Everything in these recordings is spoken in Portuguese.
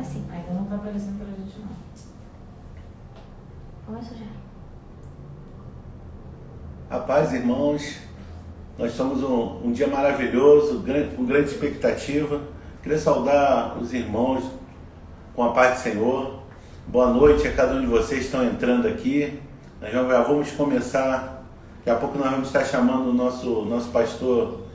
Assim. Ainda não tá aparecendo pra gente, não. Começou já. Rapaz, irmãos, nós somos um dia maravilhoso, com grande expectativa. Queria saudar os irmãos com a paz do Senhor. Boa noite a cada um de vocês que estão entrando aqui. Nós já vamos começar. Daqui a pouco nós vamos estar chamando o nosso pastor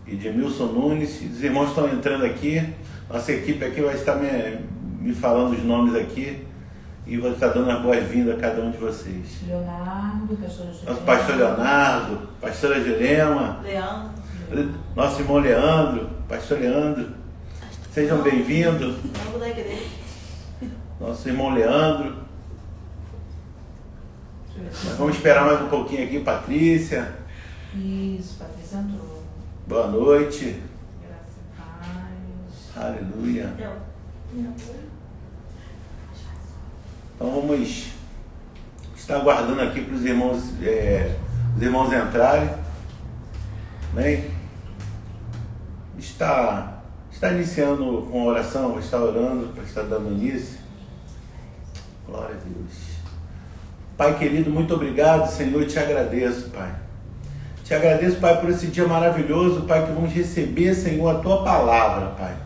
Edmilson Nunes. Os irmãos estão entrando aqui. Nossa equipe aqui vai estar me falando os nomes aqui. E vou estar dando as boas-vindas a cada um de vocês. Leonardo, pastor Jurema. Nosso pastor Leonardo, pastora Jurema. Leandro. Nosso irmão Leandro, pastor Leandro. Sejam bem-vindos. Vamos da igreja. Nosso irmão Leandro. Nós vamos esperar mais um pouquinho aqui, Patrícia. Isso, Patrícia entrou. Boa noite. Graça e paz. Aleluia. Então vamos estar aguardando aqui para os irmãos entrarem. Amém? Está iniciando com a oração, vou estar orando para estar dando início. Glória a Deus. Pai querido, muito obrigado, Senhor, te agradeço, Pai. Te agradeço, Pai, por esse dia maravilhoso, Pai, que vamos receber, Senhor, a Tua palavra, Pai.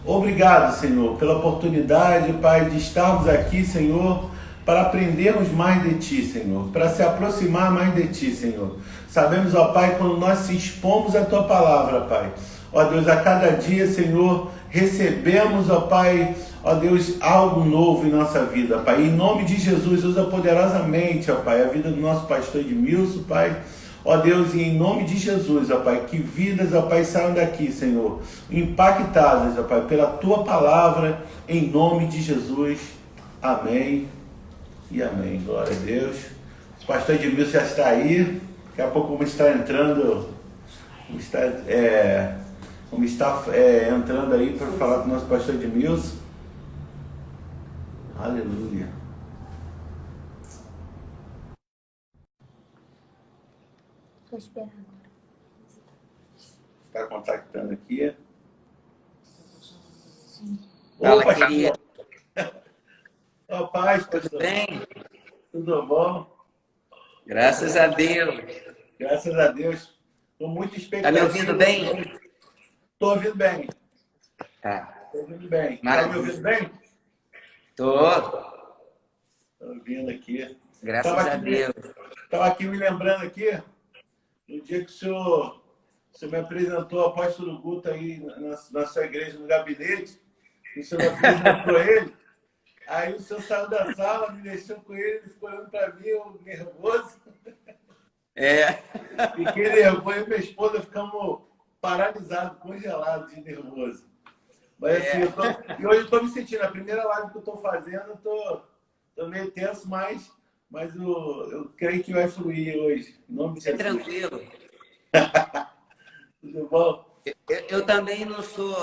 Obrigado, Senhor, pela oportunidade, Pai, de estarmos aqui, Senhor, para aprendermos mais de Ti, Senhor, para se aproximar mais de Ti, Senhor. Sabemos, ó Pai, quando nós se expomos à Tua palavra, Pai, ó Deus, a cada dia, Senhor, recebemos, ó Pai, ó Deus, algo novo em nossa vida, Pai. Em nome de Jesus, usa poderosamente, ó Pai, a vida do nosso pastor Edmilson, Pai. Ó Deus, e em nome de Jesus, ó Pai, que vidas, ó Pai, saiam daqui, Senhor, impactadas, ó Pai, pela Tua palavra, em nome de Jesus. Amém e amém. Glória a Deus. O pastor Edmilson já está aí. Daqui a pouco vamos estar entrando, entrando aí para falar com o nosso pastor Edmilson. Aleluia. Vou esperar agora. Está contactando aqui. Fala, Opa, querido. Ó, paz, Tudo pastor. bem? Tudo bom? Graças a Deus. Graças a Deus. Estou muito expectativo. Tá me ouvindo bem? Estou ouvindo bem. Tá. Estou ouvindo bem. Está Maravilha. me ouvindo bem? Tô. Estou ouvindo aqui. Graças Tava a aqui, Deus. Estava aqui me lembrando aqui, no dia que o senhor me apresentou o apóstolo Guto aí na sua igreja, no gabinete, o senhor me apresentou ele, aí o senhor saiu da sala, me deixou com ele, ele ficou olhando para mim, eu nervoso. É. Fiquei nervoso, eu e minha esposa ficamos paralisados, congelados de nervoso. Mas assim, e hoje eu estou me sentindo, a primeira live que eu estou fazendo, eu estou meio tenso, mas eu creio que vai fluir hoje. Em nome de É Jesus. tranquilo. Tudo bom? Eu também não sou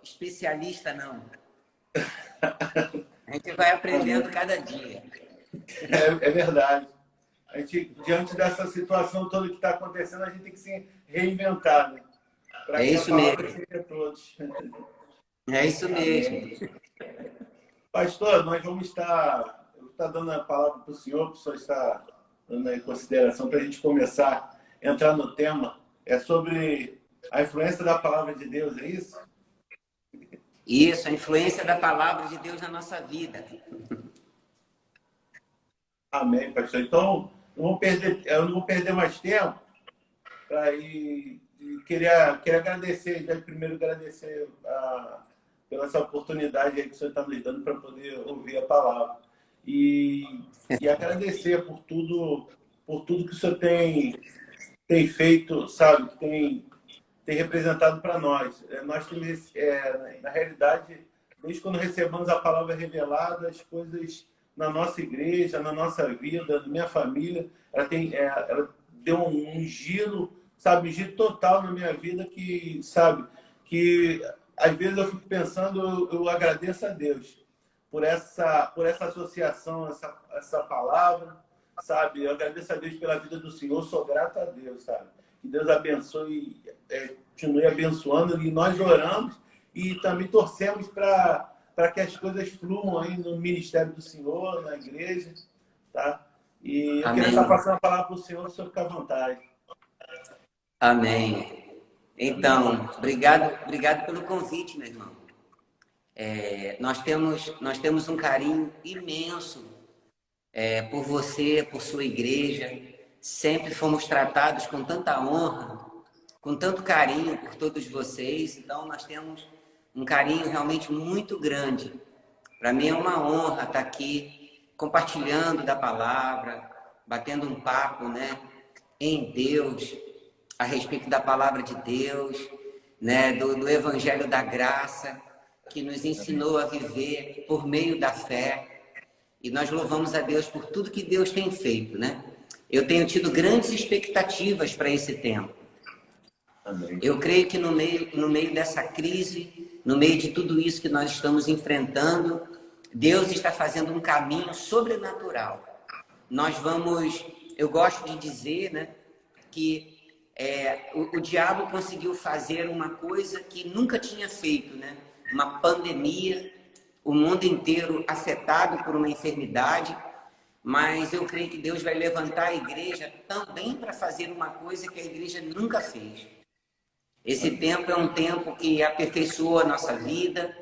especialista, não. A gente vai aprendendo cada dia. É verdade. A gente, diante dessa situação toda que está acontecendo, a gente tem que se reinventar, né? Para É que isso a palavra mesmo. chegue a todos. É isso mesmo. Pastor, nós vamos estar dando a palavra para o senhor está dando em consideração para a gente começar a entrar no tema. É sobre a influência da palavra de Deus, é isso? Isso, a influência da palavra de Deus na nossa vida. Amém, pastor. Então, eu não vou perder mais tempo. Queria agradecer, primeiro agradecer pela essa oportunidade aí que o senhor está nos dando para poder ouvir a palavra. E agradecer por tudo que o senhor tem feito, sabe, que tem representado para nós. Nós temos, na realidade, desde quando recebemos a palavra revelada, as coisas na nossa igreja, na nossa vida, na minha família, ela deu um giro, sabe, um giro total na minha vida que, sabe, que às vezes eu fico pensando, eu agradeço a Deus por essa associação, essa palavra, sabe? Eu agradeço a Deus pela vida do Senhor, sou grato a Deus, sabe? Que Deus abençoe, continue abençoando, e nós oramos e também torcemos para que as coisas fluam aí no ministério do Senhor, na igreja, tá? E eu Amém. queria estar passando a palavra para o Senhor ficar à vontade. Amém. Então, obrigado pelo convite, meu irmão. Nós temos um carinho imenso por você, por sua igreja. Sempre fomos tratados com tanta honra, com tanto carinho por todos vocês. Então, nós temos um carinho realmente muito grande. Para mim é uma honra estar aqui compartilhando da palavra, batendo um papo, né, em Deus, a respeito da palavra de Deus, né, do Evangelho da Graça, que nos ensinou a viver por meio da fé. E nós louvamos a Deus por tudo que Deus tem feito, né? Eu tenho tido grandes expectativas para esse tempo. Amém. Eu creio que no meio dessa crise, no meio de tudo isso que nós estamos enfrentando, Deus está fazendo um caminho sobrenatural. Eu gosto de dizer, né, que o diabo conseguiu fazer uma coisa que nunca tinha feito, né? Uma pandemia, o mundo inteiro afetado por uma enfermidade, mas eu creio que Deus vai levantar a igreja também para fazer uma coisa que a igreja nunca fez. Esse tempo é um tempo que aperfeiçoou a nossa vida,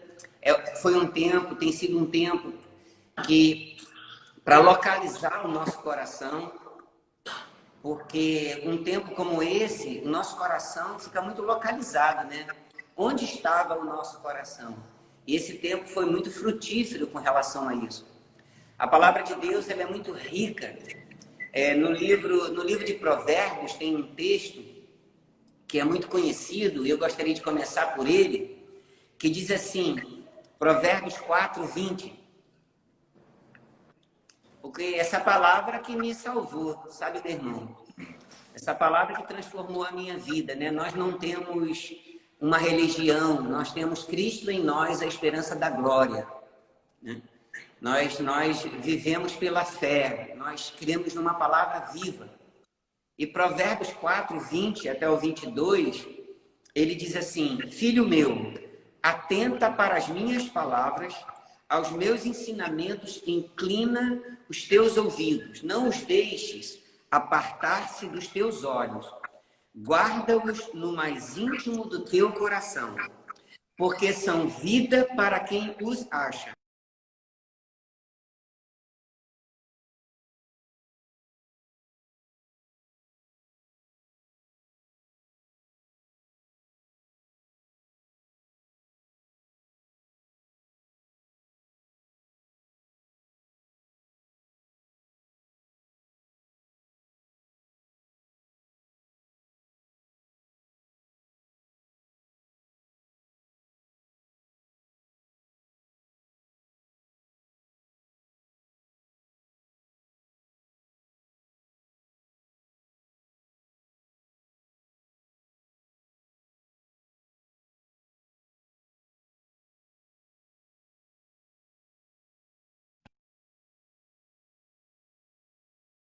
tem sido um tempo que, para localizar o nosso coração, porque um tempo como esse, o nosso coração fica muito localizado, né? Onde estava o nosso coração? E esse tempo foi muito frutífero com relação a isso. A palavra de Deus, ela é muito rica. No livro de Provérbios tem um texto que é muito conhecido, e eu gostaria de começar por ele, que diz assim, Provérbios 4:20. Porque essa palavra que me salvou, sabe, meu irmão? Essa palavra que transformou a minha vida, né? Nós não temos uma religião, nós temos Cristo em nós, a esperança da glória, né? Nós vivemos pela fé, nós cremos numa palavra viva. E Provérbios 4:20 até o 22, ele diz assim, filho meu, atenta para as minhas palavras, aos meus ensinamentos, inclina os teus ouvidos, não os deixes apartar-se dos teus olhos, guarda-os no mais íntimo do teu coração, porque são vida para quem os acha.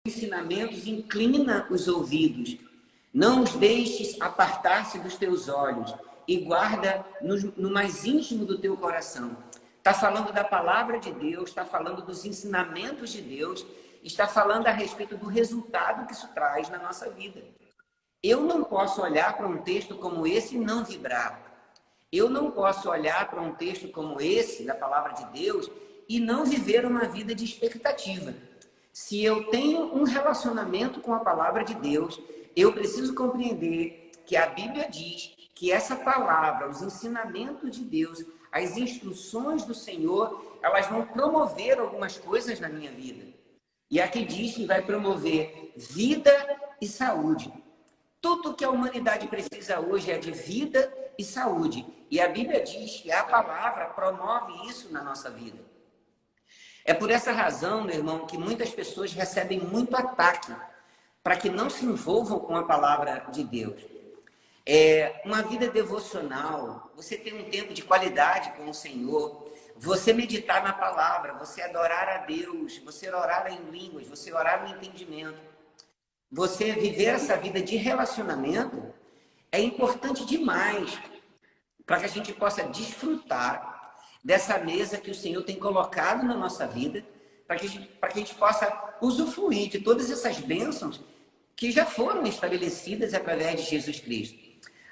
Ensinamentos, inclina os ouvidos, não os deixes apartar-se dos teus olhos e guarda no mais íntimo do teu coração. Está falando da palavra de Deus, está falando dos ensinamentos de Deus, está falando a respeito do resultado que isso traz na nossa vida. Eu não posso olhar para um texto como esse e não vibrar. Eu não posso olhar para um texto como esse, da palavra de Deus, e não viver uma vida de expectativa. Se eu tenho um relacionamento com a palavra de Deus, eu preciso compreender que a Bíblia diz que essa palavra, os ensinamentos de Deus, as instruções do Senhor, elas vão promover algumas coisas na minha vida. E aqui diz que vai promover vida e saúde. Tudo que a humanidade precisa hoje é de vida e saúde. E a Bíblia diz que a palavra promove isso na nossa vida. É por essa razão, meu irmão, que muitas pessoas recebem muito ataque para que não se envolvam com a palavra de Deus. Uma vida devocional, você ter um tempo de qualidade com o Senhor, você meditar na palavra, você adorar a Deus, você orar em línguas, você orar no entendimento, você viver essa vida de relacionamento é importante demais para que a gente possa desfrutar dessa mesa que o Senhor tem colocado na nossa vida, para que a gente possa usufruir de todas essas bênçãos que já foram estabelecidas através de Jesus Cristo.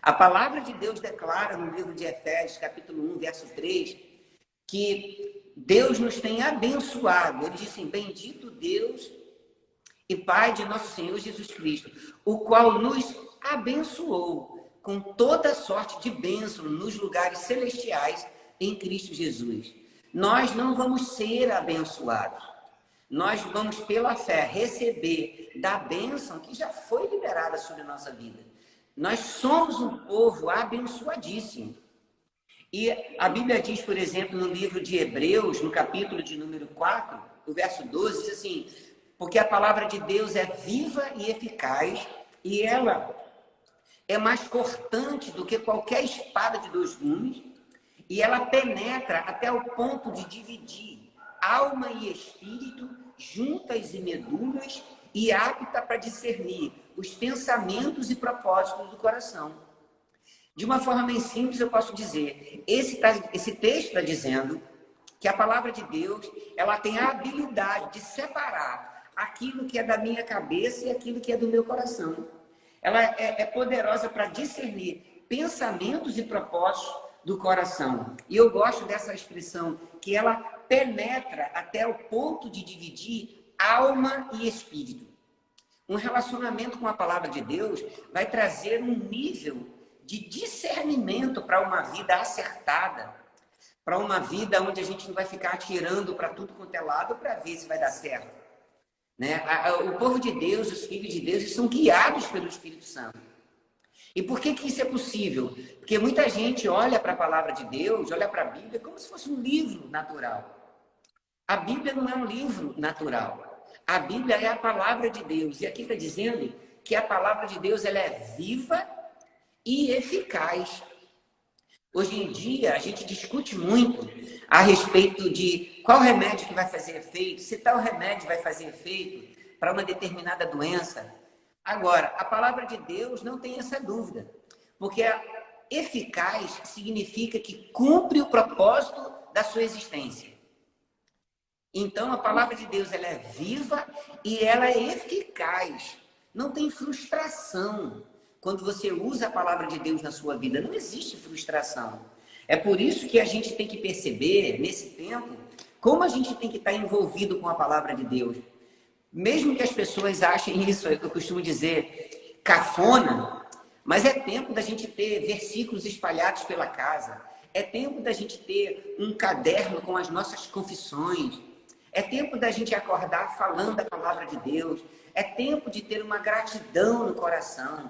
A palavra de Deus declara no livro de Efésios, capítulo 1, verso 3, que Deus nos tem abençoado. Ele diz assim: bendito Deus e Pai de nosso Senhor Jesus Cristo, o qual nos abençoou com toda sorte de bênção nos lugares celestiais em Cristo Jesus. Nós não vamos ser abençoados. Nós vamos, pela fé, receber da bênção que já foi liberada sobre a nossa vida. Nós somos um povo abençoadíssimo. E a Bíblia diz, por exemplo, no livro de Hebreus, no capítulo de número 4, o verso 12, diz assim: porque a palavra de Deus é viva e eficaz, e ela é mais cortante do que qualquer espada de 2 gumes, e ela penetra até o ponto de dividir alma e espírito, juntas e medulas, e apta para discernir os pensamentos e propósitos do coração. De uma forma bem simples, eu posso dizer, esse texto está dizendo que a palavra de Deus, ela tem a habilidade de separar aquilo que é da minha cabeça e aquilo que é do meu coração. Ela é poderosa para discernir pensamentos e propósitos do coração. E eu gosto dessa expressão, que ela penetra até o ponto de dividir alma e espírito. Um relacionamento com a palavra de Deus vai trazer um nível de discernimento para uma vida acertada, para uma vida onde a gente não vai ficar atirando para tudo quanto é lado para ver se vai dar certo. Né? O povo de Deus, os filhos de Deus, eles são guiados pelo Espírito Santo. E por que isso é possível? Porque muita gente olha para a palavra de Deus, olha para a Bíblia como se fosse um livro natural. A Bíblia não é um livro natural. A Bíblia é a palavra de Deus. E aqui está dizendo que a palavra de Deus ela é viva e eficaz. Hoje em dia, a gente discute muito a respeito de qual remédio que vai fazer efeito, se tal remédio vai fazer efeito para uma determinada doença. Agora, a palavra de Deus não tem essa dúvida, porque eficaz significa que cumpre o propósito da sua existência. Então, a palavra de Deus ela é viva e ela é eficaz. Não tem frustração. Quando você usa a palavra de Deus na sua vida, não existe frustração. É por isso que a gente tem que perceber, nesse tempo, como a gente tem que estar envolvido com a palavra de Deus. Mesmo que as pessoas achem isso, eu costumo dizer, cafona, mas é tempo da gente ter versículos espalhados pela casa. É tempo da gente ter um caderno com as nossas confissões. É tempo da gente acordar falando a palavra de Deus. É tempo de ter uma gratidão no coração.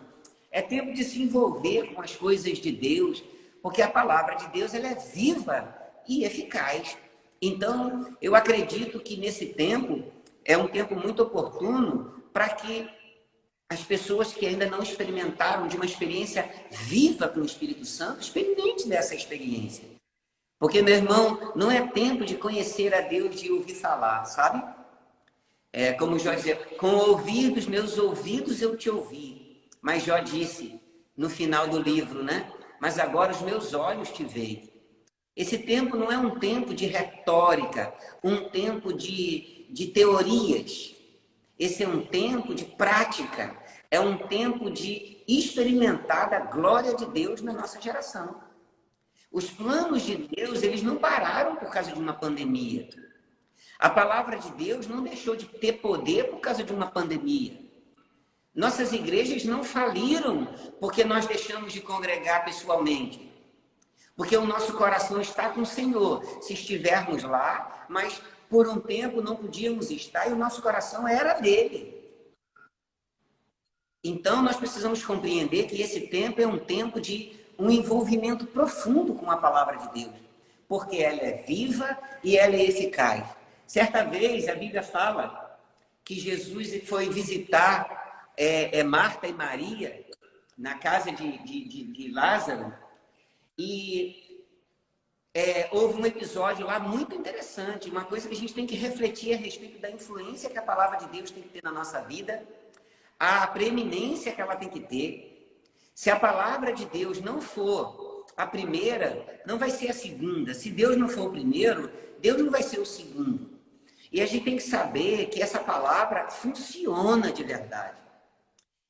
É tempo de se envolver com as coisas de Deus, porque a palavra de Deus ela é viva e eficaz. Então, eu acredito que nesse tempo é um tempo muito oportuno para que as pessoas que ainda não experimentaram de uma experiência viva com o Espírito Santo, experimentem dessa experiência. Porque, meu irmão, não é tempo de conhecer a Deus, de ouvir falar, sabe? É como Jó dizia, com o ouvir dos meus ouvidos eu te ouvi. Mas Jó disse, no final do livro, né? Mas agora os meus olhos te veem. Esse tempo não é um tempo de retórica, um tempo de teorias. Esse é um tempo de prática. É um tempo de experimentar a glória de Deus na nossa geração. Os planos de Deus, eles não pararam por causa de uma pandemia. A palavra de Deus não deixou de ter poder por causa de uma pandemia. Nossas igrejas não faliram porque nós deixamos de congregar pessoalmente. Porque o nosso coração está com o Senhor. Se estivermos lá, mas por um tempo não podíamos estar e o nosso coração era dele. Então nós precisamos compreender que esse tempo é um tempo de um envolvimento profundo com a palavra de Deus. Porque ela é viva e ela é eficaz. Certa vez a Bíblia fala que Jesus foi visitar Marta e Maria na casa de Lázaro e houve um episódio lá muito interessante, uma coisa que a gente tem que refletir a respeito da influência que a palavra de Deus tem que ter na nossa vida, a preeminência que ela tem que ter. Se a palavra de Deus não for a primeira, não vai ser a segunda. Se Deus não for o primeiro, Deus não vai ser o segundo. E a gente tem que saber que essa palavra funciona de verdade.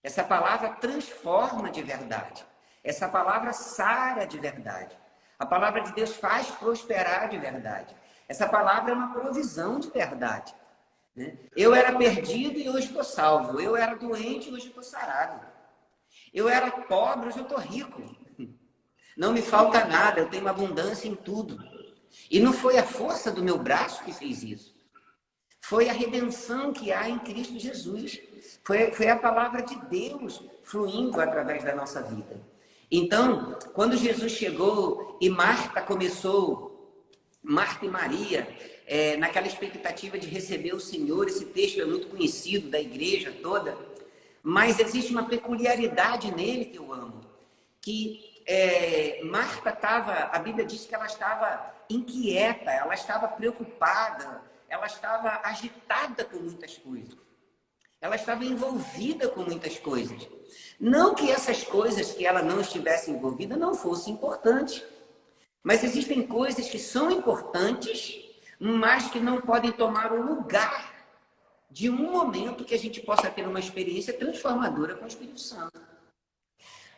Essa palavra transforma de verdade. Essa palavra sara de verdade. A palavra de Deus faz prosperar de verdade. Essa palavra é uma provisão de verdade. Né? Eu era perdido e hoje estou salvo. Eu era doente e hoje estou sarado. Eu era pobre, hoje eu estou rico. Não me falta nada, eu tenho abundância em tudo. E não foi a força do meu braço que fez isso. Foi a redenção que há em Cristo Jesus. Foi a palavra de Deus fluindo através da nossa vida. Então, quando Jesus chegou e Marta e Maria, naquela expectativa de receber o Senhor, esse texto é muito conhecido da igreja toda, mas existe uma peculiaridade nele que eu amo, que Marta a Bíblia diz que ela estava inquieta, ela estava preocupada, ela estava agitada com muitas coisas. Ela estava envolvida com muitas coisas. Não que essas coisas que ela não estivesse envolvida não fossem importantes. Mas existem coisas que são importantes, mas que não podem tomar o lugar de um momento que a gente possa ter uma experiência transformadora com o Espírito Santo.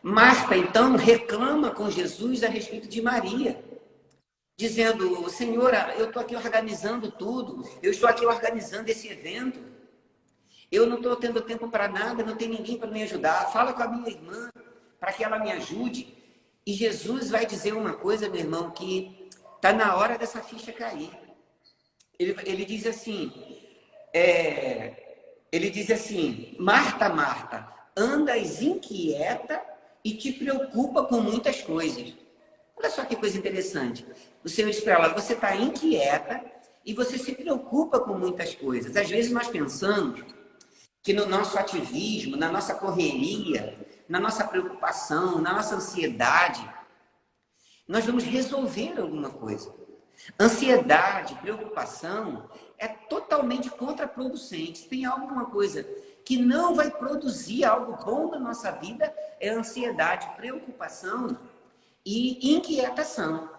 Marta, então, reclama com Jesus a respeito de Maria, dizendo: Senhora, eu estou aqui organizando tudo, eu estou aqui organizando esse evento, eu não estou tendo tempo para nada, não tem ninguém para me ajudar, fala com a minha irmã para que ela me ajude. E Jesus vai dizer uma coisa, meu irmão, que está na hora dessa ficha cair. Ele diz assim, Marta, Marta, andas inquieta e te preocupa com muitas coisas. Olha só que coisa interessante. O Senhor diz para ela: você está inquieta e você se preocupa com muitas coisas. Às vezes nós pensamos que no nosso ativismo, na nossa correria, na nossa preocupação, na nossa ansiedade, nós vamos resolver alguma coisa. Ansiedade, preocupação é totalmente contraproducente. Se tem alguma coisa que não vai produzir algo bom na nossa vida, é ansiedade, preocupação e inquietação.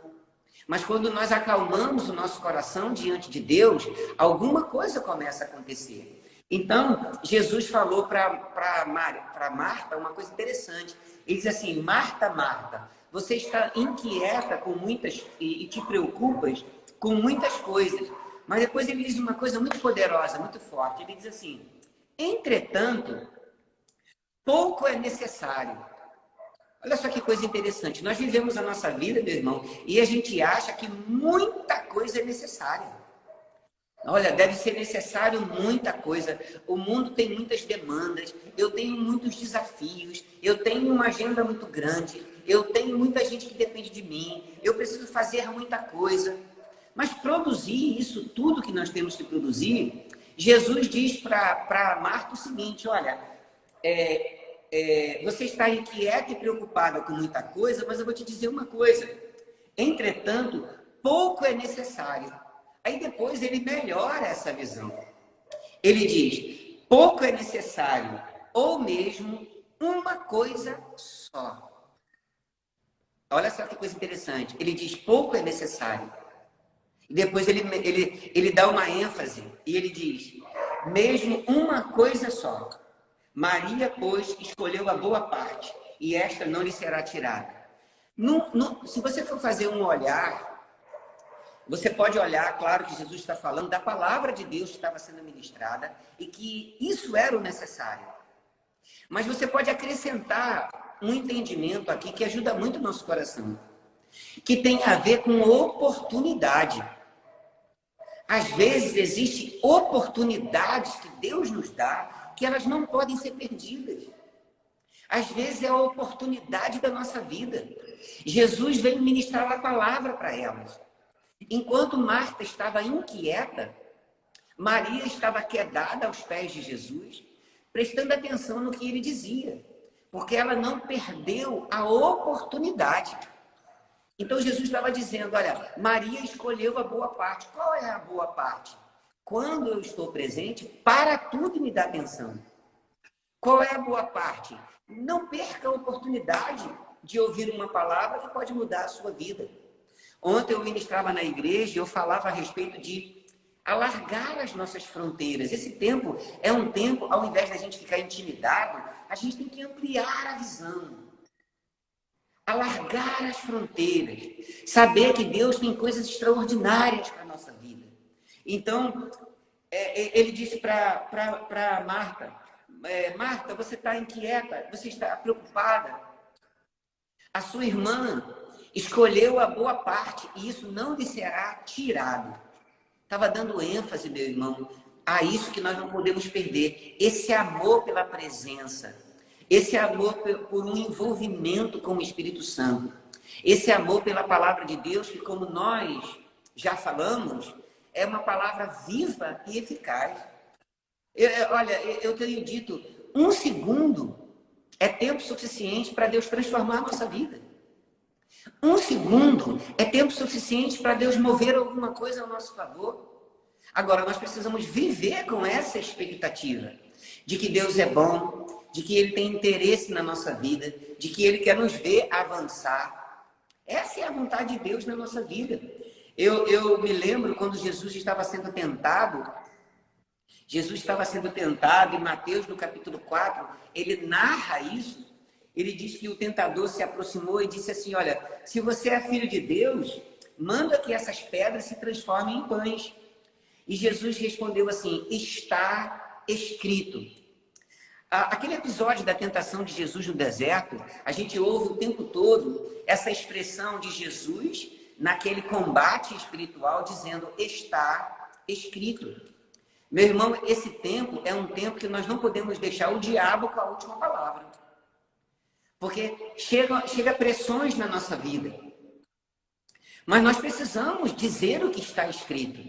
Mas quando nós acalmamos o nosso coração diante de Deus, alguma coisa começa a acontecer. Então, Jesus falou para Marta uma coisa interessante. Ele diz assim: Marta, Marta, você está inquieta com muitas e te preocupas com muitas coisas. Mas depois ele diz uma coisa muito poderosa, muito forte. Ele diz assim: entretanto, pouco é necessário. Olha só que coisa interessante. Nós vivemos a nossa vida, meu irmão, e a gente acha que muita coisa é necessária. Olha, deve ser necessário muita coisa. O mundo tem muitas demandas, eu tenho muitos desafios, eu tenho uma agenda muito grande, eu tenho muita gente que depende de mim, eu preciso fazer muita coisa. Mas produzir isso tudo que nós temos que produzir, Jesus diz para Marta o seguinte: olha, você está inquieta e preocupada com muita coisa, mas eu vou te dizer uma coisa: entretanto, pouco é necessário. Aí depois ele melhora essa visão. Ele diz: pouco é necessário, ou mesmo uma coisa só. Olha só que coisa interessante. Ele diz: pouco é necessário. E depois ele dá uma ênfase e ele diz: mesmo uma coisa só. Maria, pois, escolheu a boa parte, e esta não lhe será tirada. Se você for fazer um olhar, você pode olhar, claro que Jesus está falando da palavra de Deus que estava sendo ministrada e que isso era o necessário. Mas você pode acrescentar um entendimento aqui que ajuda muito o nosso coração, que tem a ver com oportunidade. Às vezes existem oportunidades que Deus nos dá que elas não podem ser perdidas. Às vezes é a oportunidade da nossa vida. Jesus veio ministrar a palavra para elas. Enquanto Marta estava inquieta, Maria estava quedada aos pés de Jesus, prestando atenção no que ele dizia, porque ela não perdeu a oportunidade. Então Jesus estava dizendo: olha, Maria escolheu a boa parte. Qual é a boa parte? Quando eu estou presente, para tudo me dá atenção. Qual é a boa parte? Não perca a oportunidade de ouvir uma palavra que pode mudar a sua vida. Ontem eu ministrava na igreja e eu falava a respeito de alargar as nossas fronteiras. Esse tempo é um tempo, ao invés da gente ficar intimidado, a gente tem que ampliar a visão. Alargar as fronteiras. Saber que Deus tem coisas extraordinárias para a nossa vida. Então, ele disse para Marta, Marta, você está inquieta, você está preocupada. A sua irmã escolheu a boa parte e isso não lhe será tirado. Estava dando ênfase, meu irmão, a isso que nós não podemos perder. Esse amor pela presença. Esse amor por um envolvimento com o Espírito Santo. Esse amor pela palavra de Deus, que como nós já falamos, é uma palavra viva e eficaz. Olha, eu tenho dito, 1 segundo é tempo suficiente para Deus transformar a nossa vida. 1 segundo é tempo suficiente para Deus mover alguma coisa ao nosso favor. Agora, nós precisamos viver com essa expectativa de que Deus é bom, de que Ele tem interesse na nossa vida, de que Ele quer nos ver avançar. Essa é a vontade de Deus na nossa vida. Eu me lembro quando Jesus estava sendo tentado. Jesus estava sendo tentado, e Mateus, no capítulo 4, ele narra isso. Ele diz que o tentador se aproximou e disse assim, olha, se você é filho de Deus, manda que essas pedras se transformem em pães. E Jesus respondeu assim, está escrito. Aquele episódio da tentação de Jesus no deserto, a gente ouve o tempo todo essa expressão de Jesus naquele combate espiritual, dizendo, está escrito. Meu irmão, esse tempo é um tempo que nós não podemos deixar o diabo com a última palavra. Porque chega pressões na nossa vida. Mas nós precisamos dizer o que está escrito.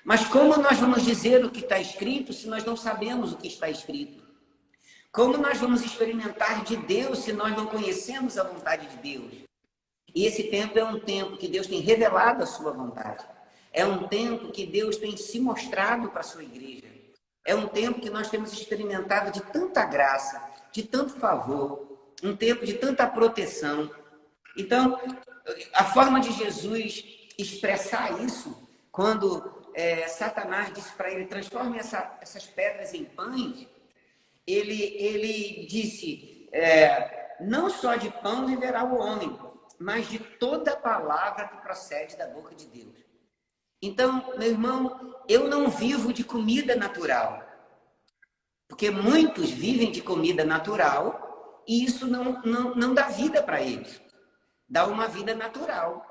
Mas como nós vamos dizer o que está escrito se nós não sabemos o que está escrito? Como nós vamos experimentar de Deus se nós não conhecemos a vontade de Deus? E esse tempo é um tempo que Deus tem revelado a sua vontade. É um tempo que Deus tem se mostrado para a sua igreja. É um tempo que nós temos experimentado de tanta graça, de tanto favor, um tempo de tanta proteção. Então, a forma de Jesus expressar isso, quando Satanás disse para ele, transforme essas pedras em pães, ele disse, não só de pão viverá o homem, mas de toda palavra que procede da boca de Deus. Então, meu irmão, eu não vivo de comida natural. Porque muitos vivem de comida natural e isso não dá vida para eles. Dá uma vida natural.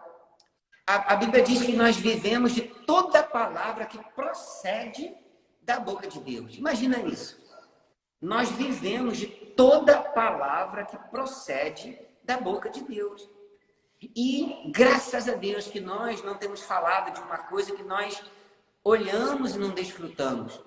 A Bíblia diz que nós vivemos de toda palavra que procede da boca de Deus. Imagina isso. Nós vivemos de toda palavra que procede da boca de Deus. E graças a Deus que nós não temos falado de uma coisa que nós olhamos e não desfrutamos.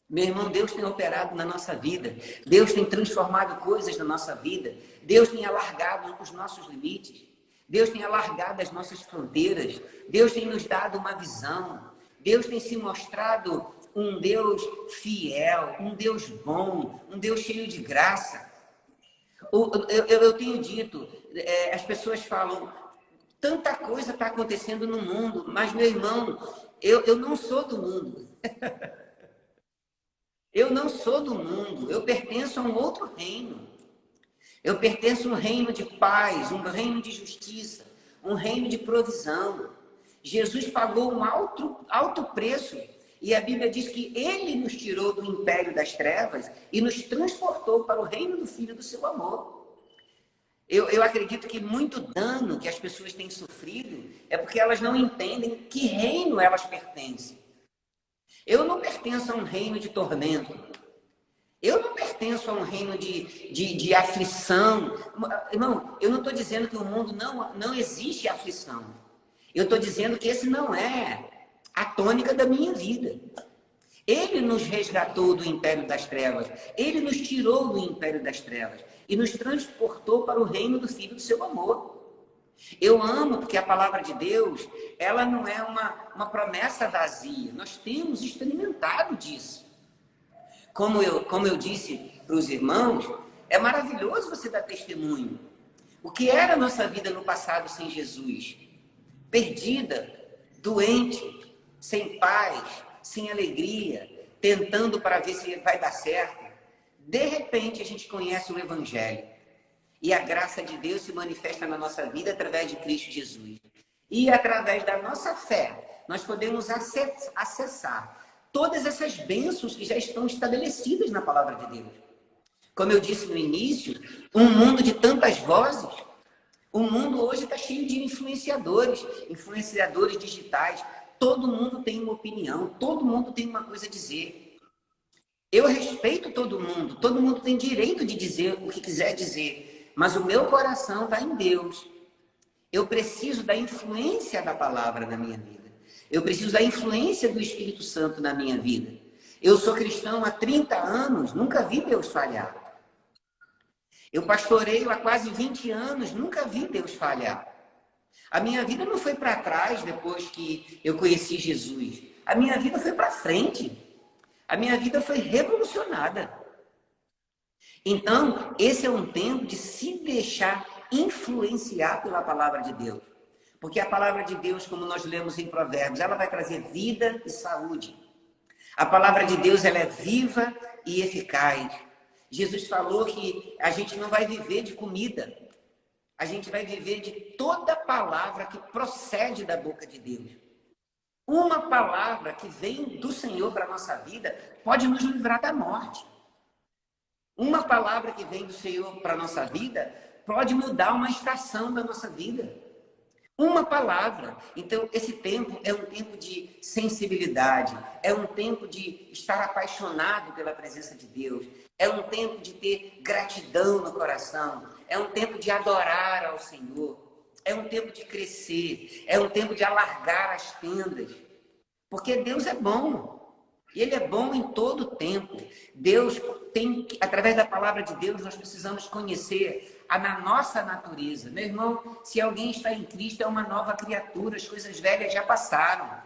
Meu irmão, Deus tem operado na nossa vida. Deus tem transformado coisas na nossa vida. Deus tem alargado os nossos limites. Deus tem alargado as nossas fronteiras. Deus tem nos dado uma visão. Deus tem se mostrado um Deus fiel, um Deus bom, um Deus cheio de graça. Eu tenho dito, as pessoas falam, tanta coisa está acontecendo no mundo, mas, meu irmão, eu não sou do mundo. Eu não sou do mundo, eu pertenço a um outro reino. Eu pertenço a um reino de paz, um reino de justiça, um reino de provisão. Jesus pagou um alto preço. E a Bíblia diz que Ele nos tirou do império das trevas e nos transportou para o reino do Filho do seu amor. Eu acredito que muito dano que as pessoas têm sofrido é porque elas não entendem que reino elas pertencem. Eu não pertenço a um reino de tormento. Eu não pertenço a um reino de aflição. Irmão, eu não estou dizendo que o mundo não existe aflição. Eu estou dizendo que esse não é a tônica da minha vida. Ele nos resgatou do império das trevas. Ele nos tirou do império das trevas e nos transportou para o reino do Filho do seu amor. Eu amo porque a palavra de Deus, ela não é uma promessa vazia. Nós temos experimentado disso. Como eu disse para os irmãos, é maravilhoso você dar testemunho. O que era a nossa vida no passado sem Jesus? Perdida, doente, sem paz, sem alegria, tentando para ver se vai dar certo. De repente, a gente conhece o Evangelho. E a graça de Deus se manifesta na nossa vida através de Cristo Jesus. E através da nossa fé, nós podemos acessar todas essas bênçãos que já estão estabelecidas na palavra de Deus. Como eu disse no início, um mundo de tantas vozes. O mundo hoje está cheio de influenciadores digitais. Todo mundo tem uma opinião, todo mundo tem uma coisa a dizer. Eu respeito todo mundo tem direito de dizer o que quiser dizer, mas o meu coração está em Deus. Eu preciso da influência da palavra na minha vida. Eu preciso da influência do Espírito Santo na minha vida. Eu sou cristão há 30 anos, nunca vi Deus falhar. Eu pastoreio há quase 20 anos, nunca vi Deus falhar. A minha vida não foi para trás depois que eu conheci Jesus. A minha vida foi para frente. A minha vida foi revolucionada. Então, esse é um tempo de se deixar influenciar pela palavra de Deus. Porque a palavra de Deus, como nós lemos em Provérbios, ela vai trazer vida e saúde. A palavra de Deus, ela é viva e eficaz. Jesus falou que a gente não vai viver de comida. A gente vai viver de toda palavra que procede da boca de Deus. Uma palavra que vem do Senhor para a nossa vida pode nos livrar da morte. Uma palavra que vem do Senhor para a nossa vida pode mudar uma estação da nossa vida. Uma palavra. Então, esse tempo é um tempo de sensibilidade, é um tempo de estar apaixonado pela presença de Deus, é um tempo de ter gratidão no coração, é um tempo de adorar ao Senhor, é um tempo de crescer, é um tempo de alargar as tendas, porque Deus é bom, e Ele é bom em todo o tempo. Deus tem, através da palavra de Deus, nós precisamos conhecer na nossa natureza. Meu irmão, se alguém está em Cristo, é uma nova criatura, as coisas velhas já passaram.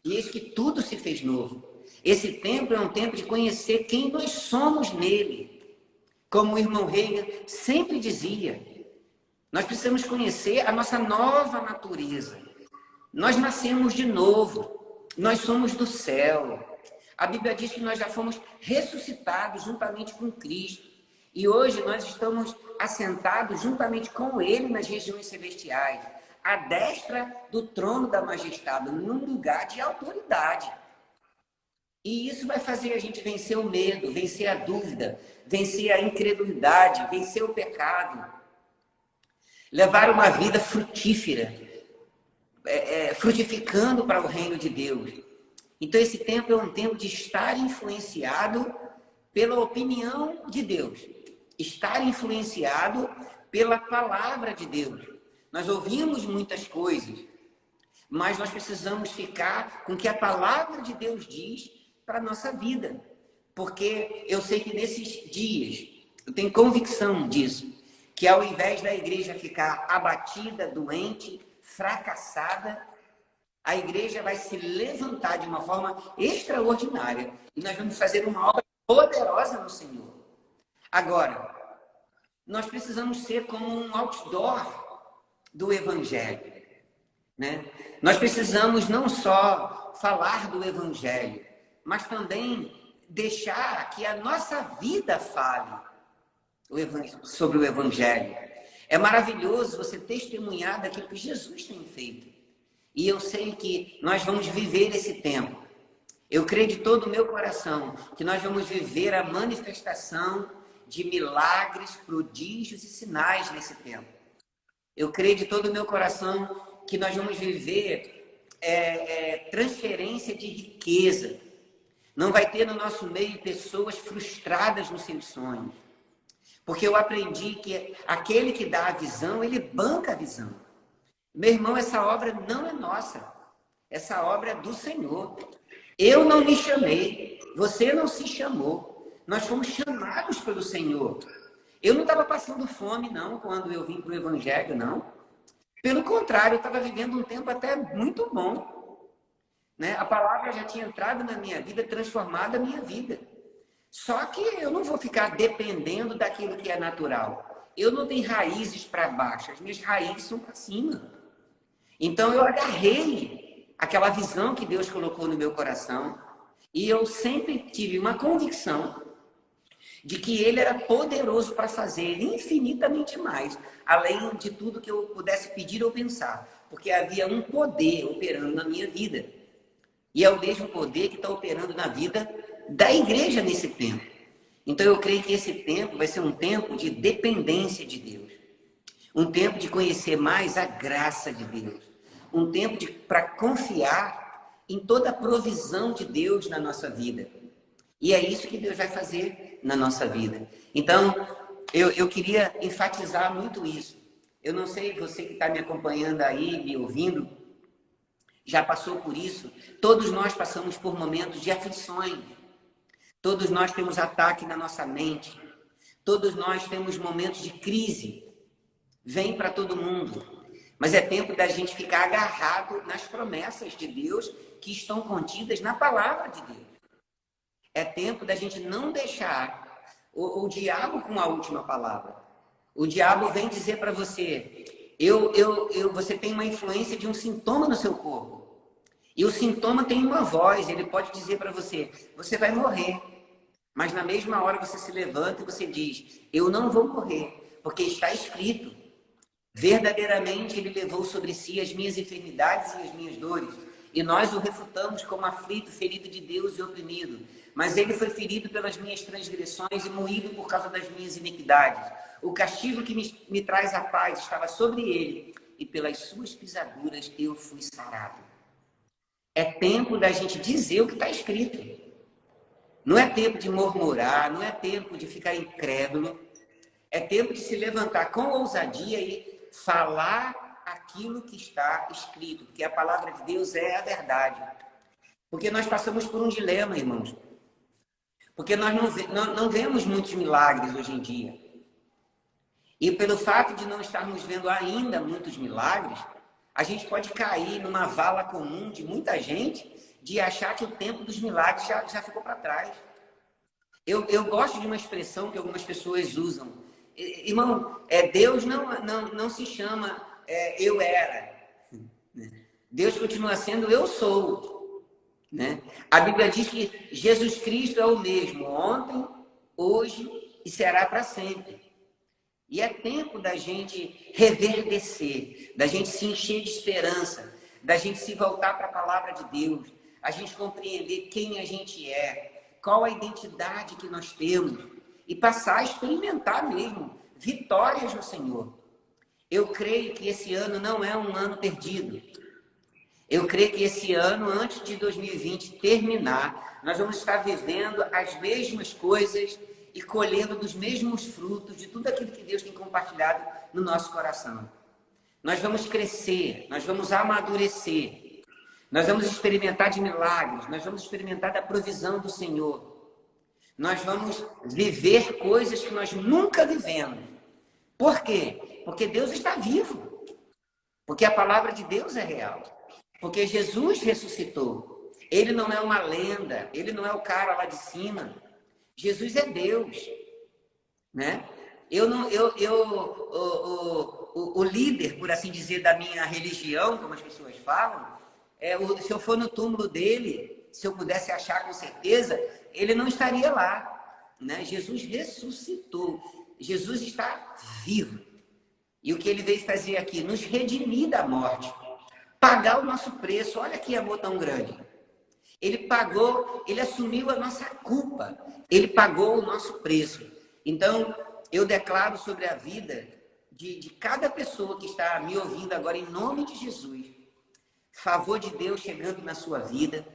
E eis que tudo se fez novo. Esse tempo é um tempo de conhecer quem nós somos nele. Como o irmão Reagan sempre dizia, nós precisamos conhecer a nossa nova natureza. Nós nascemos de novo, nós somos do céu. A Bíblia diz que nós já fomos ressuscitados juntamente com Cristo. E hoje nós estamos assentados juntamente com Ele nas regiões celestiais, à destra do trono da majestade, num lugar de autoridade. E isso vai fazer a gente vencer o medo, vencer a dúvida, vencer a incredulidade, vencer o pecado. Levar uma vida frutífera, frutificando para o reino de Deus. Então esse tempo é um tempo de estar influenciado pela opinião de Deus. Estar influenciado pela palavra de Deus. Nós ouvimos muitas coisas, mas nós precisamos ficar com o que a palavra de Deus diz para a nossa vida. Porque eu sei que nesses dias, eu tenho convicção disso, que ao invés da igreja ficar abatida, doente, fracassada, a igreja vai se levantar de uma forma extraordinária e nós vamos fazer uma obra poderosa no Senhor. Agora, nós precisamos ser como um outdoor do Evangelho, né? Nós precisamos não só falar do Evangelho, mas também deixar que a nossa vida fale sobre o Evangelho. É maravilhoso você testemunhar daquilo que Jesus tem feito. E eu sei que nós vamos viver esse tempo. Eu creio de todo o meu coração que nós vamos viver a manifestação de milagres, prodígios e sinais nesse tempo. Eu creio de todo o meu coração que nós vamos viver transferência de riqueza. Não vai ter no nosso meio pessoas frustradas nos seus sonhos. Porque eu aprendi que aquele que dá a visão, ele banca a visão. Meu irmão, essa obra não é nossa. Essa obra é do Senhor. Eu não me chamei. Você não se chamou. Nós fomos chamados pelo Senhor. Eu não estava passando fome, não, quando eu vim para o Evangelho, não. Pelo contrário, eu estava vivendo um tempo até muito bom. Né? A palavra já tinha entrado na minha vida, transformado a minha vida. Só que eu não vou ficar dependendo daquilo que é natural. eu não tenho raízes para baixo, as minhas raízes são para cima. Então eu agarrei aquela visão que Deus colocou no meu coração e eu sempre tive uma convicção de que Ele era poderoso para fazer infinitamente mais, além de tudo que eu pudesse pedir ou pensar, porque havia um poder operando na minha vida. E é o mesmo poder que está operando na vida da igreja nesse tempo. Então eu creio que esse tempo vai ser um tempo de dependência de Deus. Um tempo de conhecer mais a graça de Deus. Um tempo para confiar em toda a provisão de Deus na nossa vida. E é isso que Deus vai fazer na nossa vida. Então, eu queria enfatizar muito isso. Eu não sei, você que está me acompanhando aí, me ouvindo, já passou por isso. Todos nós passamos por momentos de aflições. Todos nós temos ataque na nossa mente. Todos nós temos momentos de crise. Vem para todo mundo. Mas é tempo da gente ficar agarrado nas promessas de Deus que estão contidas na palavra de Deus. É tempo da gente não deixar o diabo com a última palavra. O diabo vem dizer para você, você tem uma influência de um sintoma no seu corpo. E o sintoma tem uma voz, ele pode dizer para você, você vai morrer. Mas na mesma hora você se levanta e você diz, eu não vou morrer, porque está escrito. Verdadeiramente ele levou sobre si as minhas enfermidades e as minhas dores. E nós o refutamos como aflito, ferido de Deus e oprimido. Mas ele foi ferido pelas minhas transgressões e moído por causa das minhas iniquidades. O castigo que me traz a paz estava sobre ele, e pelas suas pisaduras eu fui sarado. É tempo da gente dizer o que está escrito. Não é tempo de murmurar, não é tempo de ficar incrédulo. É tempo de se levantar com ousadia e falar aquilo que está escrito, porque a palavra de Deus é a verdade. Porque nós passamos por um dilema, irmãos. Porque nós não vemos muitos milagres hoje em dia. E pelo fato de não estarmos vendo ainda muitos milagres, a gente pode cair numa vala comum de muita gente de achar que o tempo dos milagres já ficou para trás. Eu gosto de uma expressão que algumas pessoas usam. Irmão, Deus não se chama eu era. Deus continua sendo eu sou. Né? A Bíblia diz que Jesus Cristo é o mesmo ontem, hoje e será para sempre. E é tempo da gente reverdecer, da gente se encher de esperança, da gente se voltar para a palavra de Deus, a gente compreender quem a gente é, qual a identidade que nós temos e passar a experimentar mesmo vitórias no Senhor. Eu creio que esse ano não é um ano perdido. Eu creio que esse ano, antes de 2020 terminar, nós vamos estar vivendo as mesmas coisas e colhendo dos mesmos frutos de tudo aquilo que Deus tem compartilhado no nosso coração. Nós vamos crescer, nós vamos amadurecer, nós vamos experimentar de milagres, nós vamos experimentar da provisão do Senhor. Nós vamos viver coisas que nós nunca vivemos. Por quê? Porque Deus está vivo. Porque a palavra de Deus é real. Porque Jesus ressuscitou. Ele não é uma lenda, ele não é o cara lá de cima. Jesus é Deus, né? O líder, por assim dizer, da minha religião, como as pessoas falam, se eu for no túmulo dele, se eu pudesse achar com certeza, ele não estaria lá, né? Jesus ressuscitou. Jesus está vivo. E o que ele veio fazer aqui? Nos redimir da morte. Pagar o nosso preço. Olha que amor tão grande. Ele pagou, ele assumiu a nossa culpa. Ele pagou o nosso preço. Então, eu declaro sobre a vida de cada pessoa que está me ouvindo agora, em nome de Jesus, favor de Deus chegando na sua vida,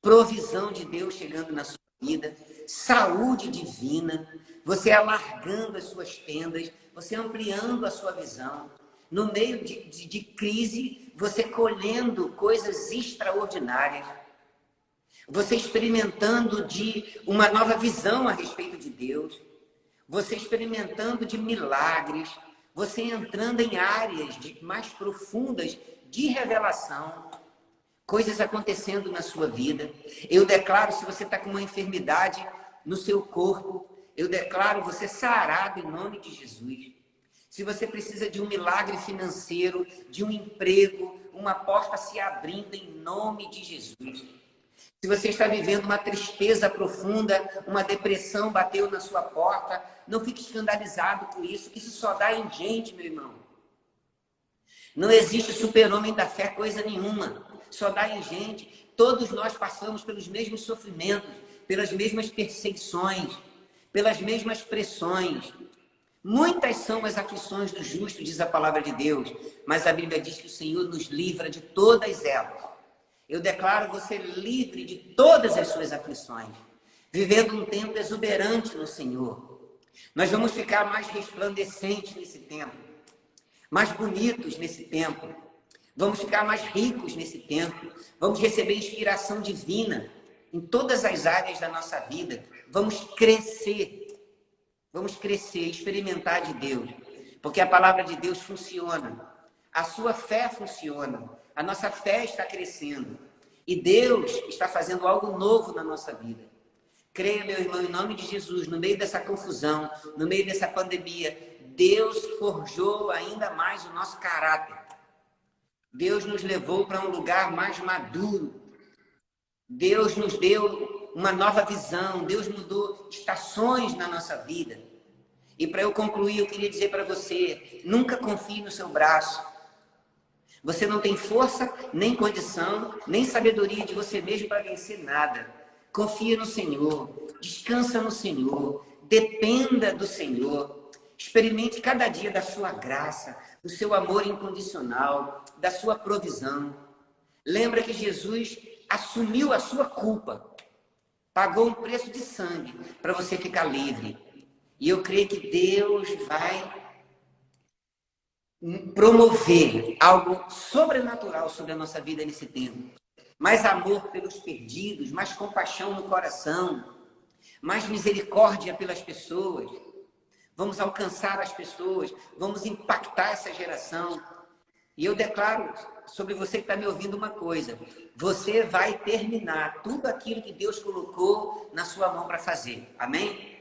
provisão de Deus chegando na sua vida, saúde divina, você alargando as suas tendas, você ampliando a sua visão, no meio de crise, você colhendo coisas extraordinárias, você experimentando de uma nova visão a respeito de Deus, você experimentando de milagres, você entrando em áreas mais profundas de revelação, coisas acontecendo na sua vida. Eu declaro, se você está com uma enfermidade no seu corpo, eu declaro você sarado em nome de Jesus. Se você precisa de um milagre financeiro, de um emprego, uma porta se abrindo em nome de Jesus. Se você está vivendo uma tristeza profunda, uma depressão bateu na sua porta, não fique escandalizado com isso, que isso só dá em gente, meu irmão. Não existe super-homem da fé, coisa nenhuma. Só dá em gente. Todos nós passamos pelos mesmos sofrimentos, pelas mesmas perseguições, pelas mesmas pressões. Muitas são as aflições do justo, diz a palavra de Deus, mas a Bíblia diz que o Senhor nos livra de todas elas. Eu declaro você livre de todas as suas aflições, vivendo um tempo exuberante no Senhor. Nós vamos ficar mais resplandecentes nesse tempo, mais bonitos nesse tempo, vamos ficar mais ricos nesse tempo, vamos receber inspiração divina em todas as áreas da nossa vida, vamos crescer, experimentar de Deus, porque a palavra de Deus funciona, a sua fé funciona, a nossa fé está crescendo e Deus está fazendo algo novo na nossa vida. Creia, meu irmão, em nome de Jesus, no meio dessa confusão, no meio dessa pandemia, Deus forjou ainda mais o nosso caráter. Deus nos levou para um lugar mais maduro. Deus nos deu uma nova visão. Deus mudou estações na nossa vida. E para eu concluir, eu queria dizer para você, nunca confie no seu braço. Você não tem força, nem condição, nem sabedoria de você mesmo para vencer nada. Confia no Senhor, descansa no Senhor, dependa do Senhor. Experimente cada dia da sua graça, do seu amor incondicional, da sua provisão. Lembra que Jesus assumiu a sua culpa, pagou um preço de sangue para você ficar livre. E eu creio que Deus vai promover algo sobrenatural sobre a nossa vida nesse tempo. Mais amor pelos perdidos, mais compaixão no coração, mais misericórdia pelas pessoas. Vamos alcançar as pessoas, vamos impactar essa geração. E eu declaro sobre você que está me ouvindo uma coisa: você vai terminar tudo aquilo que Deus colocou na sua mão para fazer. Amém?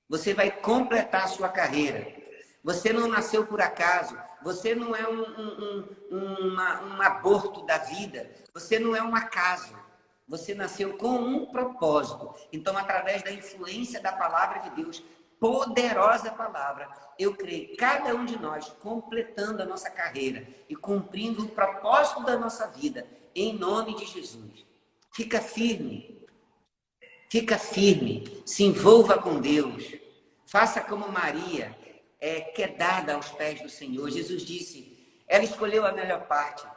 Você vai completar a sua carreira. Você não nasceu por acaso. Você não é um aborto da vida. Você não é um acaso. Você nasceu com um propósito. Então, através da influência da palavra de Deus, poderosa palavra, eu creio, cada um de nós completando a nossa carreira e cumprindo o propósito da nossa vida, em nome de Jesus. Fica firme, se envolva com Deus, faça como Maria, quedada aos pés do Senhor. Jesus disse, ela escolheu a melhor parte,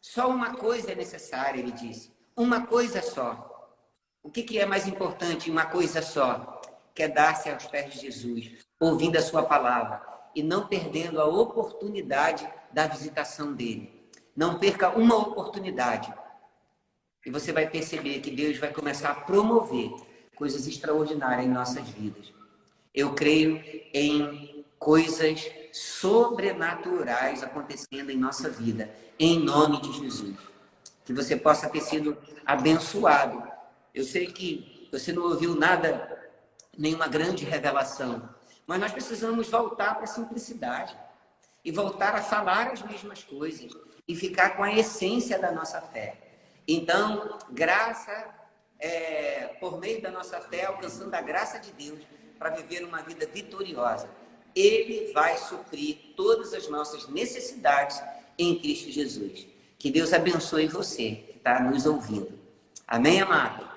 só uma coisa é necessária, ele disse, uma coisa só. O que é mais importante? Uma coisa só. Quedar-se aos pés de Jesus, ouvindo a sua palavra e não perdendo a oportunidade da visitação dele. Não perca uma oportunidade. E você vai perceber que Deus vai começar a promover coisas extraordinárias em nossas vidas. Eu creio em coisas sobrenaturais acontecendo em nossa vida, em nome de Jesus. Que você possa ter sido abençoado. Eu sei que você não ouviu nada, nenhuma grande revelação, mas nós precisamos voltar para a simplicidade e voltar a falar as mesmas coisas e ficar com a essência da nossa fé. Então, graça, por meio da nossa fé, alcançando a graça de Deus para viver uma vida vitoriosa. Ele vai suprir todas as nossas necessidades em Cristo Jesus. Que Deus abençoe você que está nos ouvindo. Amém, amado?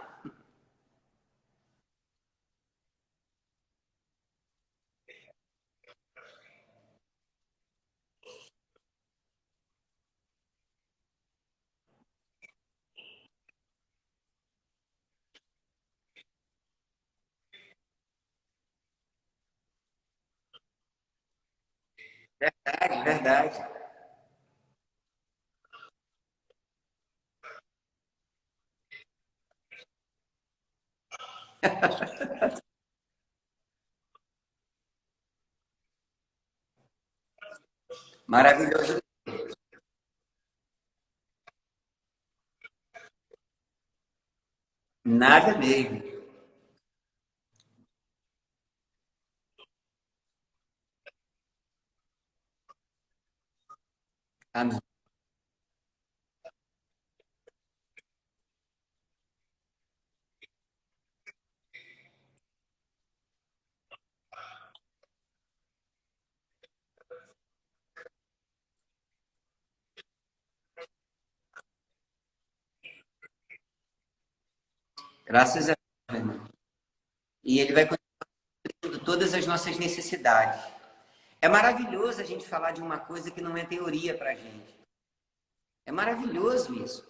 Verdade, verdade. Maravilhoso. Nada mesmo. Amém. Graças a Deus, irmão. E Ele vai conhecendo todas as nossas necessidades. É maravilhoso a gente falar de uma coisa que não é teoria para a gente. É maravilhoso isso.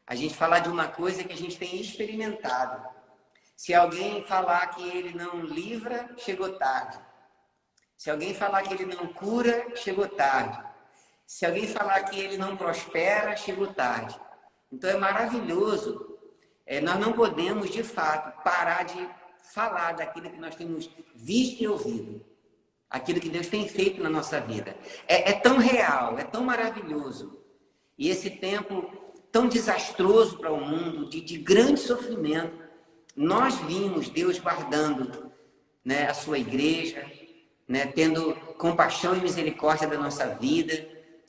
A gente falar de uma coisa que a gente tem experimentado. Se alguém falar que ele não livra, chegou tarde. Se alguém falar que ele não cura, chegou tarde. Se alguém falar que ele não prospera, chegou tarde. Então é maravilhoso. Nós não podemos, de fato, parar de falar daquilo que nós temos visto e ouvido. Aquilo que Deus tem feito na nossa vida. É tão real, é tão maravilhoso. E esse tempo tão desastroso para o mundo, de grande sofrimento, nós vimos Deus guardando, né, a sua igreja, né, tendo compaixão e misericórdia da nossa vida.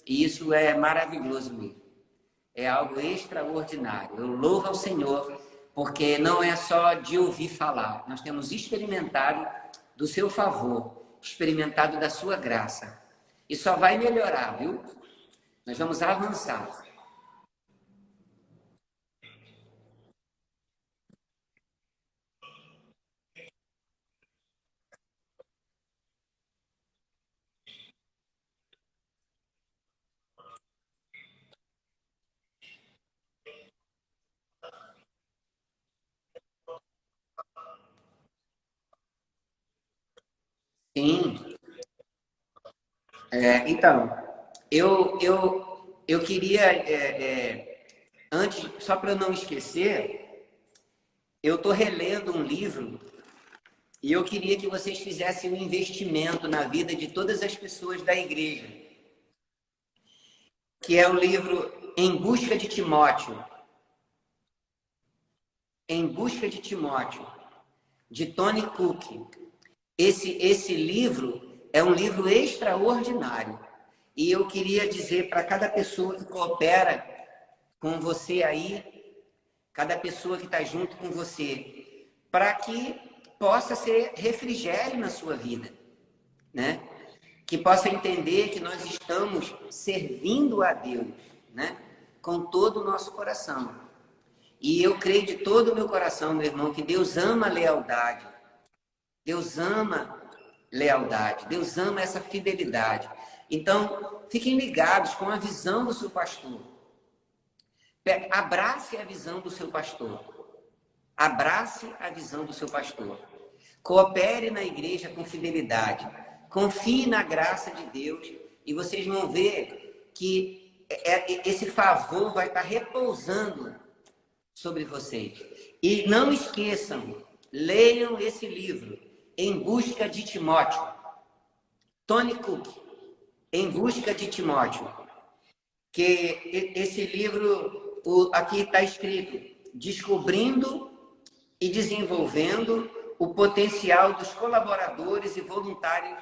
E isso é maravilhoso mesmo. É algo extraordinário. Eu louvo ao Senhor, porque não é só de ouvir falar. Nós temos experimentado do seu favor, experimentado da sua graça. E só vai melhorar, viu? Nós vamos avançar. Sim. Então, eu queria, antes, só para eu não esquecer, eu estou relendo um livro e eu queria que vocês fizessem um investimento na vida de todas as pessoas da igreja, que é o livro Em Busca de Timóteo. Em Busca de Timóteo, de Tony Cook. Esse livro é um livro extraordinário. E eu queria dizer para cada pessoa que coopera com você aí, cada pessoa que está junto com você, para que possa ser refrigério na sua vida, né? Que possa entender que nós estamos servindo a Deus, né? Com todo o nosso coração. E eu creio de todo o meu coração, meu irmão, que Deus ama a lealdade. Deus ama lealdade. Deus ama essa fidelidade. Então, fiquem ligados com a visão do seu pastor. Abrace a visão do seu pastor. Abrace a visão do seu pastor. Coopere na igreja com fidelidade. Confie na graça de Deus e vocês vão ver que esse favor vai estar repousando sobre vocês. E não esqueçam, leiam esse livro, Em Busca de Timóteo. Tony Cook, Em Busca de Timóteo. Que esse livro, aqui está escrito, descobrindo e desenvolvendo o potencial dos colaboradores e voluntários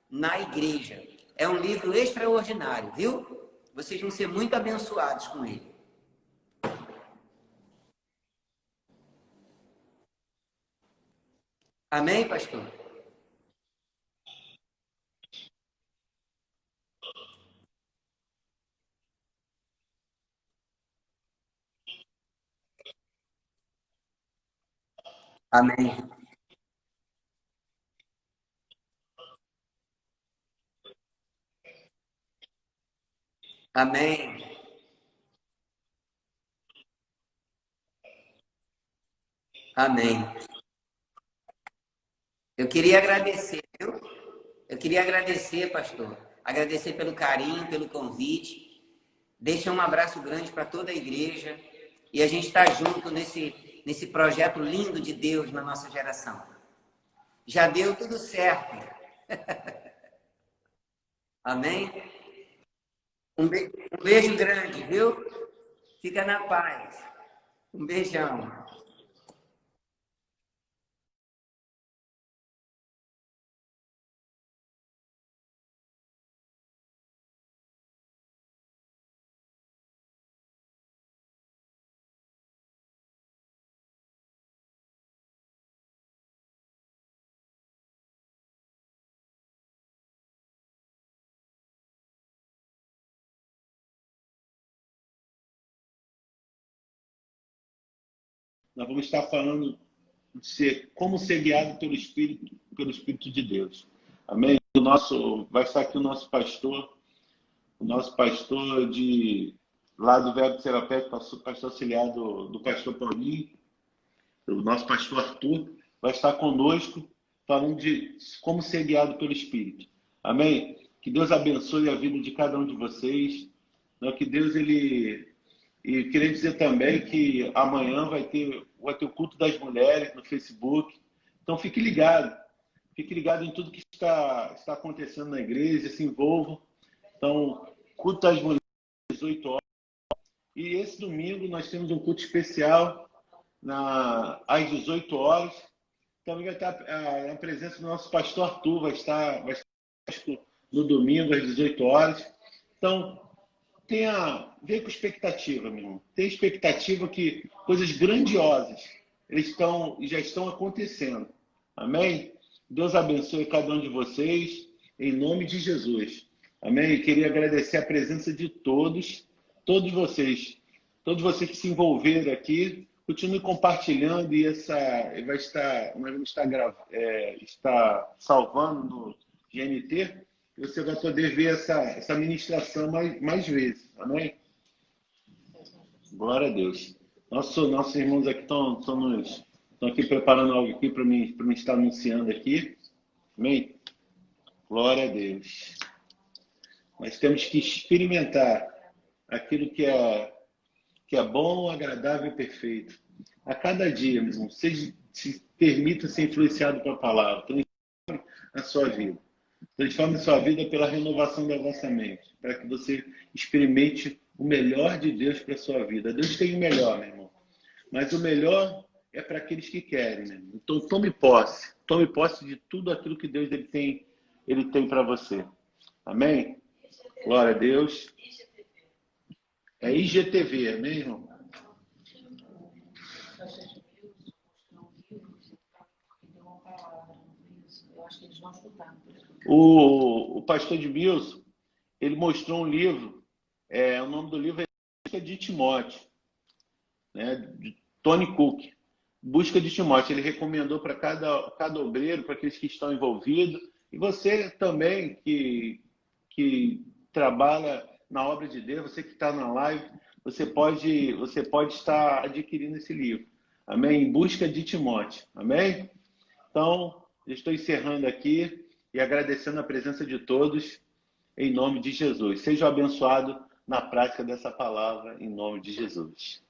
na igreja. É um livro extraordinário, viu? Vocês vão ser muito abençoados com ele. Amém, pastor? Amém. Amém. Amém. Eu queria agradecer, viu? Eu queria agradecer, pastor. Agradecer pelo carinho, pelo convite. Deixa um abraço grande para toda a igreja. E a gente está junto nesse projeto lindo de Deus na nossa geração. Já deu tudo certo. Amém? Um beijo grande, viu? Fica na paz. Um beijão. nós vamos estar falando de como ser guiado pelo Espírito de Deus. Amém? Vai estar aqui o nosso pastor lá do Verbo Terapêutico, pastor auxiliar do pastor Paulinho, o nosso pastor Arthur, vai estar conosco falando de como ser guiado pelo Espírito. Amém? Que Deus abençoe a vida de cada um de vocês. Que Deus, E queria dizer também que amanhã vai ter o culto das mulheres no Facebook. Então fique ligado em tudo que está acontecendo na igreja, se envolva. Então, culto das mulheres às 18 horas. E esse domingo nós temos um culto especial às 18 horas. Também vai estar a presença do nosso pastor Arthur, vai estar no domingo às 18 horas. Então, vem com expectativa, meu irmão. Tem expectativa que coisas grandiosas já estão acontecendo. Amém? Deus abençoe cada um de vocês, em nome de Jesus. Amém? E queria agradecer a presença de todos vocês que se envolveram aqui. Continue compartilhando e nós vamos estar salvando no GNT. Você vai poder ver essa ministração mais vezes. Amém? Glória a Deus. Nossos irmãos aqui estão aqui preparando algo aqui para mim estar anunciando aqui. Amém? Glória a Deus. Nós temos que experimentar aquilo que é bom, agradável e perfeito. A cada dia, meu irmão, se permita ser influenciado pela palavra. Transforme a sua vida. Transforme a sua vida pela renovação da vossa mente, para que você experimente o melhor de Deus para a sua vida. Deus tem o melhor, meu irmão. Mas o melhor é para aqueles que querem, meu irmão. Então tome posse de tudo aquilo que Deus ele tem para você. Amém? Glória a Deus. É IGTV, amém, irmão? O pastor de Milson, ele mostrou um livro, o nome do livro é Busca de Timóteo, né, de Tony Cook. Busca de Timóteo, ele recomendou para cada obreiro, para aqueles que estão envolvidos, e você também que trabalha na obra de Deus, você que está na live, você pode estar adquirindo esse livro. Amém? Em Busca de Timóteo. Amém? Então, eu estou encerrando aqui e agradecendo a presença de todos em nome de Jesus. Seja abençoado na prática dessa palavra em nome de Jesus.